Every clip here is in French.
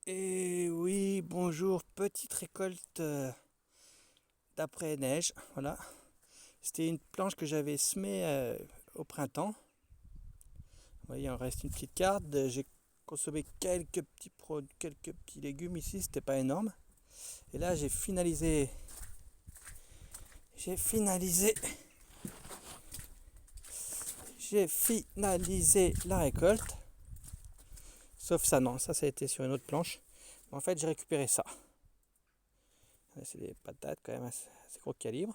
Et oui, bonjour, petite récolte d'après-neige, voilà. C'était une planche que j'avais semée au printemps. Vous voyez, il en reste une petite carte. J'ai consommé quelques petits légumes ici, c'était pas énorme. Et là, j'ai finalisé, j'ai finalisé la récolte. Sauf ça, non, ça a été sur une autre planche. En fait, j'ai récupéré ça. C'est des patates quand même assez gros calibre.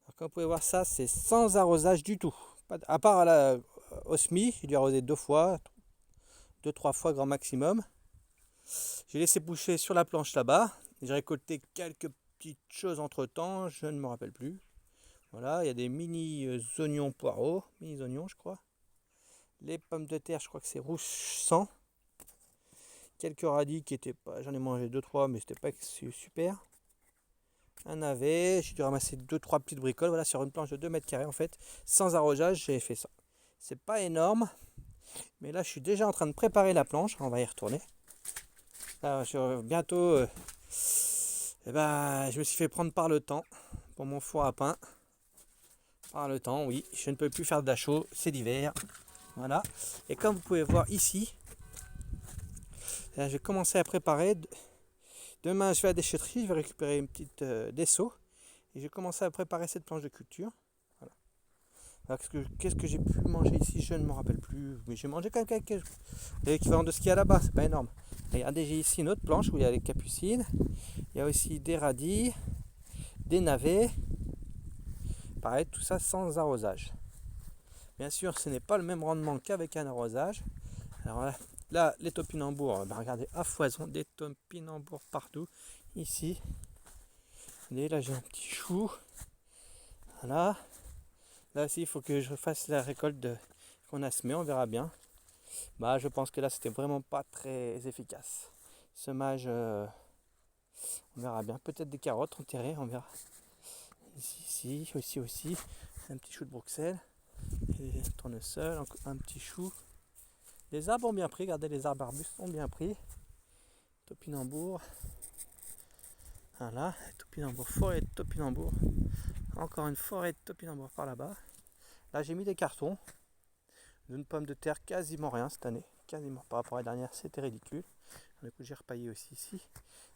Alors, comme vous pouvez voir, ça c'est sans arrosage du tout. À part au semis, j'ai dû arroser 2 fois, 2-3 fois grand maximum. J'ai laissé pousser sur la planche là-bas. J'ai récolté quelques petites choses entre temps, je ne me rappelle plus. Voilà, il y a des mini oignons poireaux, mini oignons je crois. Les pommes de terre, je crois que c'est rouge sang. Quelques radis qui étaient pas, j'en ai mangé 2-3 mais c'était pas super. Un navet, j'ai dû ramasser 2-3 petites bricoles, voilà, sur une planche de 2 mètres carrés en fait, sans arrosage, j'ai fait ça. C'est pas énorme, mais là je suis déjà en train de préparer la planche, on va y retourner. Là, bientôt, je me suis fait prendre par le temps pour mon four à pain. Par le temps, oui, je ne peux plus faire d'achat, c'est l'hiver. Voilà, et comme vous pouvez voir ici, là, j'ai commencé à préparer. Demain je vais à la déchetterie, je vais récupérer une petite des seaux. Et j'ai commencé à préparer cette planche de culture. Voilà. Alors, qu'est-ce que j'ai pu manger ici? Je ne me rappelle plus. Mais j'ai mangé quand même l'équivalent de ce qu'il y a là-bas. C'est pas énorme. Regardez, j'ai ici une autre planche où il y a les capucines. Il y a aussi des radis, des navets. Pareil, tout ça sans arrosage. Bien sûr, ce n'est pas le même rendement qu'avec un arrosage. Alors là les topinambours, regardez, à foison, des topinambours partout. Ici, et là j'ai un petit chou. Voilà. Là aussi, il faut que je fasse la récolte qu'on a semé, on verra bien. Je pense que là, c'était vraiment pas très efficace. Semage, on verra bien. Peut-être des carottes enterrées, on verra. Ici, aussi. Un petit chou de Bruxelles. Et tournesol, un petit chou. Les arbres ont bien pris, regardez, les arbres arbustes ont bien pris. Topinambour. Voilà, topinambour, forêt de topinambour. Encore une forêt de topinambour par là-bas. Là, j'ai mis des cartons. D'une pomme de terre, quasiment rien cette année. Quasiment par rapport à la dernière, c'était ridicule. Du coup, j'ai repaillé aussi ici.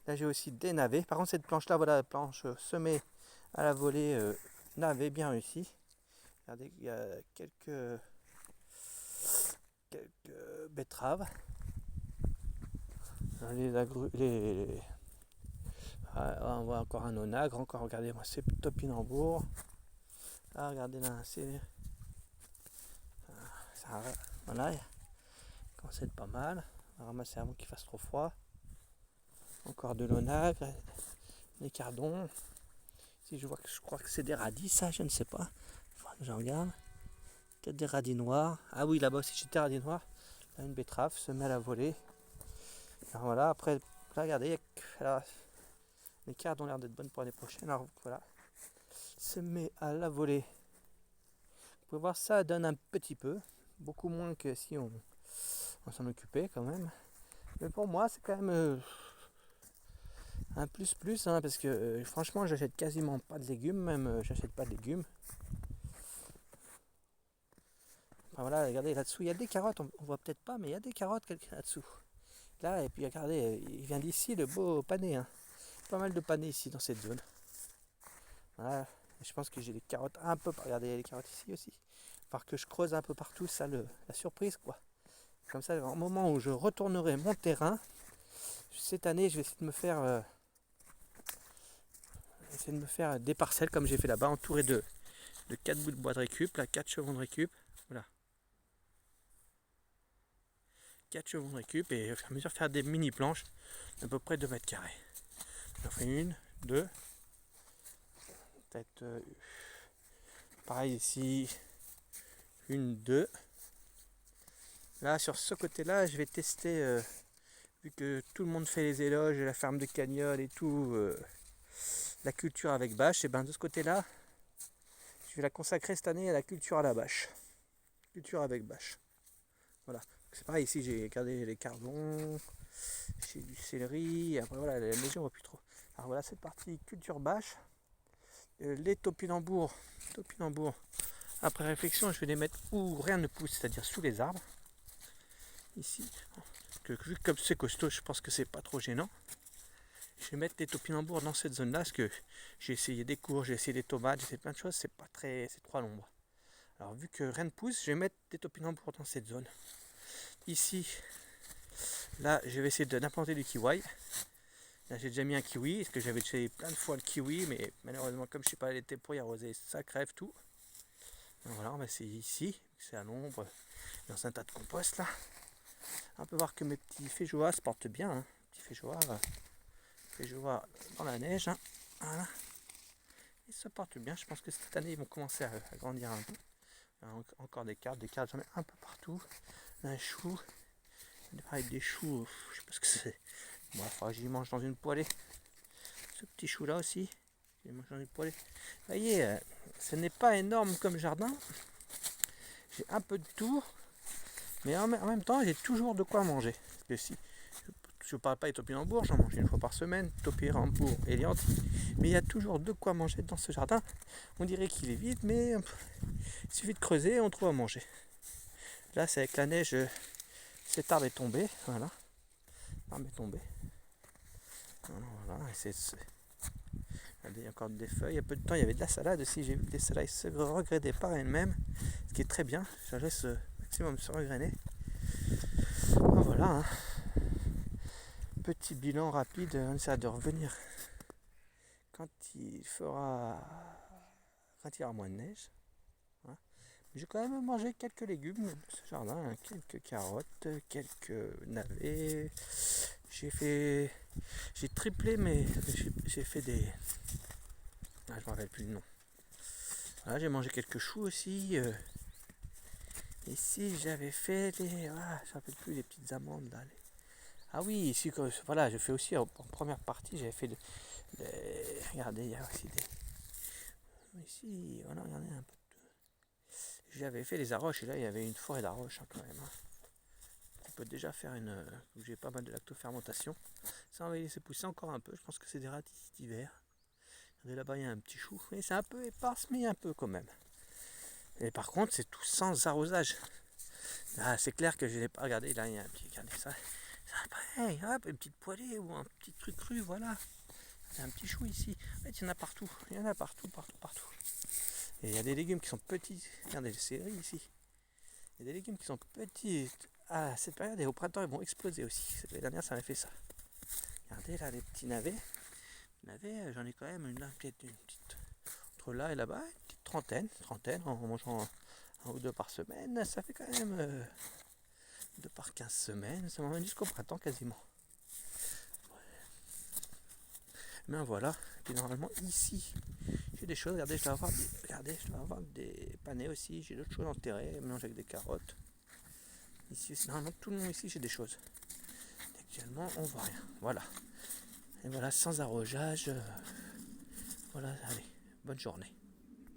Là, j'ai aussi des navets. Par contre, cette planche-là, voilà, la planche semée à la volée, navet bien réussi. Regardez, il y a quelques betteraves. On voit encore un onagre. Encore, regardez, moi, c'est topinambour. Là, regardez là, c'est. Voilà, commence à être pas mal. On va ramasser avant qu'il fasse trop froid. Encore de l'onagre, des cardons. Si je crois que c'est des radis, ça, je ne sais pas. Il faudra que je regarde. Peut-être des radis noirs. Ah oui, là-bas aussi, j'ai des radis noirs. Là, une betterave se met à la volée. Alors voilà, après, là, regardez, alors, les cartes ont l'air d'être bonnes pour l'année prochaine. Alors voilà, se met à la volée. Vous pouvez voir, ça donne un petit peu. Beaucoup moins que si on s'en occupait quand même. Mais pour moi, c'est quand même un plus hein, parce que franchement, j'achète quasiment pas de légumes, même j'achète pas de légumes. Enfin, voilà, regardez là-dessous, il y a des carottes, on voit peut-être pas, mais il y a des carottes là-dessous. Là, et puis regardez, il vient d'ici le beau panais. Hein. Pas mal de panais ici dans cette zone. Voilà, je pense que j'ai des carottes un peu. Regardez, il y a les carottes ici aussi. Par que je creuse un peu partout, ça la surprise quoi. Comme ça, au moment où je retournerai mon terrain, cette année, je vais essayer de me faire des parcelles comme j'ai fait là-bas, entouré de 4 bouts de bois de récup, là 4 chevrons de récup. Voilà. 4 chevrons de récup et au fur et à mesure faire des mini planches d'à peu près 2 mètres carrés. J'en fais une, deux, peut-être pareil ici, une, deux. Là sur ce côté-là, je vais tester, vu que tout le monde fait les éloges et la ferme de Cagnols et tout, la culture avec bâche, et bien de ce côté-là, je vais la consacrer cette année à la culture à la bâche. Culture avec bâche. Voilà. C'est pareil, ici j'ai gardé les cardons, j'ai du céleri, et après voilà, la neige on voit plus trop. Alors voilà cette partie culture bâche. Les topinambours, après réflexion, je vais les mettre où rien ne pousse, c'est-à-dire sous les arbres. Ici, vu comme c'est costaud, je pense que c'est pas trop gênant. Je vais mettre des topinambours dans cette zone-là, parce que j'ai essayé des courges, j'ai essayé des tomates, j'ai essayé plein de choses, c'est trop à l'ombre. Alors vu que rien ne pousse, je vais mettre des topinambours dans cette zone. Ici, là, je vais essayer d'implanter du kiwi. Là, j'ai déjà mis un kiwi, parce que j'avais essayé plein de fois le kiwi, mais malheureusement, comme je ne suis pas l'été pour y arroser, ça crève tout. Donc voilà, on va essayer ici, c'est à l'ombre, dans un tas de compost là. On peut voir que mes petits féjoas se portent bien, hein. Petits féjoas dans la neige, hein. Voilà. Ils se portent bien, je pense que cette année ils vont commencer à grandir un peu. Encore des cartes, j'en ai un peu partout. Un chou, pareil, des choux, je sais pas ce que c'est. Bon, il faudra que j'y mange dans une poêlée. Ce petit chou là aussi, j'y mange dans une poêlée. Vous voyez, ce n'est pas énorme comme jardin. J'ai un peu de tout, mais en même temps, j'ai toujours de quoi manger. Parce que si je ne parle pas des topinambours, j'en mange une fois par semaine, topinambours et lentilles. Mais il y a toujours de quoi manger dans ce jardin. On dirait qu'il est vide, mais il suffit de creuser, on trouve à manger. Là, c'est avec la neige, cet arbre est tombé. Voilà. L'arbre est tombé. Voilà. Il y a encore des feuilles. Il y a peu de temps, il y avait de la salade aussi. J'ai vu que les salades se regrettaient par elles-mêmes. Ce qui est très bien. Je laisse maximum se regrainer. Ben voilà. Hein. Petit bilan rapide. On essaiera de revenir quand il y aura moins de neige. Hein. J'ai quand même mangé quelques légumes de ce jardin, hein, quelques carottes, quelques navets. J'ai triplé, mais j'ai fait des... je me rappelle plus le nom. Voilà, j'ai mangé quelques choux aussi. Ici, j'avais fait les... je me rappelle plus, les petites amandes là. Ah oui, ici, voilà, je fais aussi en première partie, j'avais fait regardez, il y a aussi des... Ici, voilà, regardez un peu. J'avais fait les arroches et là, il y avait une forêt d'arroches hein, quand même. Hein. On peut déjà faire une... J'ai pas mal de lactofermentation. Ça, on va laisser pousser encore un peu. Je pense que c'est des ratices d'hiver. Là-bas, il y a un petit chou. Mais c'est un peu éparse, mais un peu quand même. Et par contre, c'est tout sans arrosage. Ah, c'est clair que je n'ai pas regardé. Là, il y a un petit... Regardez ça. C'est pareil. Hop, une petite poêlée ou un petit truc cru. Voilà. Il y a un petit chou ici. En fait, il y en a partout. Il y en a partout. Et il y a des légumes qui sont petits. Regardez les céleri ici. Il y a des légumes qui sont petits. À cette période et au printemps, ils vont exploser aussi. L'année dernière, ça m'a fait ça. Regardez là, les petits navets. J'en ai quand même une petite... Entre là et là-bas, une petite trentaine, en mangeant un ou deux par semaine. Ça fait quand même 2 par 15 semaines. Ça m'emmène jusqu'au printemps quasiment. Mais voilà. Et puis normalement, ici, j'ai des choses. Regardez, je dois avoir des panais aussi. J'ai d'autres choses enterrées, mélangées avec des carottes. Ici, normalement, tout le monde ici, j'ai des choses. Et actuellement, on voit rien. Voilà. Et voilà, sans arrosage. Voilà, allez, bonne journée.